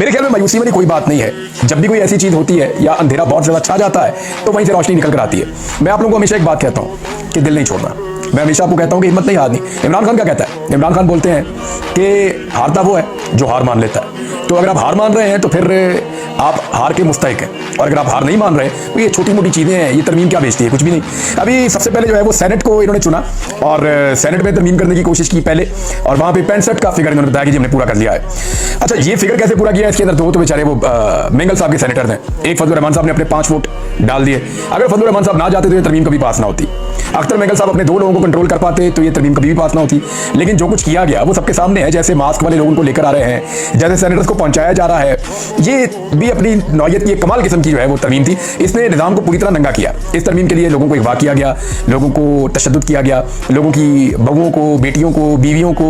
मेरे ख्याल में मायूसी वाली कोई बात नहीं है। जब भी कोई ऐसी चीज होती है या अंधेरा बहुत ज्यादा छा जाता है तो वहीं से रोशनी निकल कर आती है। मैं आप लोगों को हमेशा एक बात कहता हूं कि दिल नहीं छोड़ना। मैं हमेशा आपको कहता हूं कि हिम्मत नहीं हारनी। इमरान खान क्या कहता है? इमरान खान बोलते हैं कि हारता वो है जो हार मान लेता है। तो अगर आप हार मान रहे हैं तो फिर आप हार के मुस्तहिक हैं, और अगर आप हार नहीं मान रहे तो ये छोटी मोटी चीज़ें हैं, ये तरमीम क्या बेचती है? कुछ भी नहीं। अभी सबसे पहले जो है वो सेनेट को इन्होंने चुना और सेनेट में तरमीम करने की कोशिश की पहले, और वहाँ पे 65 का फिगर इन्होंने बताया कि जी हमने पूरा कर लिया है। अच्छा, ये फिगर कैसे पूरा किया है? इसके अंदर दो तो बेचारे वो मेंगल साहब के सेनेटर थे। एक फजलुर रहमान साहब ने अपने 5 वोट डाल दिए। अगर फजलुर रहमान साहब ना जाते तो ये तरमीम कभी पास ना होती। अख्तर मेंगल साहब अपने 2 लोगों को कंट्रोल कर पाते तो ये तरमीम कभी भी पास ना होती। लेकिन जो कुछ किया गया वो सबके सामने है। जैसे मास्क वाले लोगों को लेकर आ रहे हैं, जैसे सेनेटर्स को पहुंचाया जा रहा है, ये भी अपनी नौयत की एक कमाल किस्म की जो है वो तरमीम थी। इसने निज़ाम को पूरी तरह नंगा किया। इस तरमीम के लिए लोगों को अगवा किया गया, लोगों को तशद्दुद किया गया, लोगों की बहुओं को, बेटियों को, बीवियों को,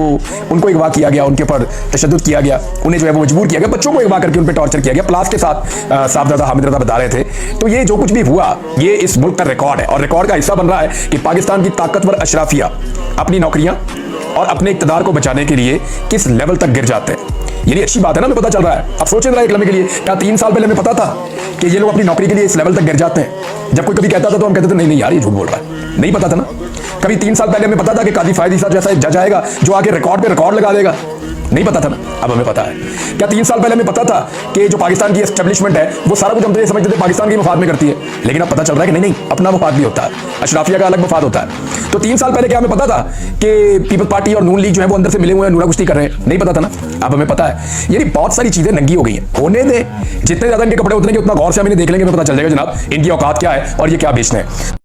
उनको अगवा किया गया, उनके ऊपर तशद्दुद किया गया, उन्हें जो है वो मजबूर किया गया, बच्चों को अगवा करके उन पर टॉर्चर किया गया। प्लास के साथ साहबजादा हामिद रज़ा बता रहे थे। तो ये जो कुछ भी हुआ ये इस मुल्क का रिकॉर्ड है, और रिकॉर्ड का हिस्सा बन रहा है कि पाकिस्तान की ताकतवर अशराफिया अपनी नौकरियां और अपने इक़्तिदार को बचाने के लिए किस लेवल तक गिर जाते हैं। ये अच्छी बात है ना, हमें पता चल रहा है। अब सोचें जरा एक लम्हे के लिए, क्या 3 साल पहले हमें पता था कि ये लोग अपनी नौकरी के लिए इस लेवल तक गिर जाते हैं? जब कोई कभी कहता था तो हम कहते थे नहीं नहीं यार ये झूठ बोल रहा है। नहीं पता था ना। कभी 3 साल पहले हमें पता था कि काजी फायद ईसा जैसा एक जज आएगा जो आके रिकॉर्ड पे रिकॉर्ड लगा देगा? नहीं पता था ना। अब हमें पता है। क्या 3 साल पहले हमें पता था कि जो पाकिस्तान की एस्टेब्लिशमेंट है वो सारा कुछ हम तो ये समझते थे पाकिस्तान के मफाद में करती है, लेकिन अब पता चल रहा है कि नहीं नहीं, अपना मफाद भी होता है, अशराफिया का अलग मफाद होता है। तो 3 साल पहले क्या हमें पता था कि पीपल्स पार्टी और नून लीग जो है वो अंदर से मिले हुए हैं, नूरा कुश्ती कर रहे हैं? नहीं पता था ना। अब हमें पता है। यानी बहुत सारी चीजें नंगी हो गई हैं। होने दें, जितने ज्यादा इनके कपड़े उतरेंगे उतना गौर से हम इन्हें देख लेंगे, पता चल जाएगा जनाब इनकी औकात क्या है और ये क्या बेचते हैं।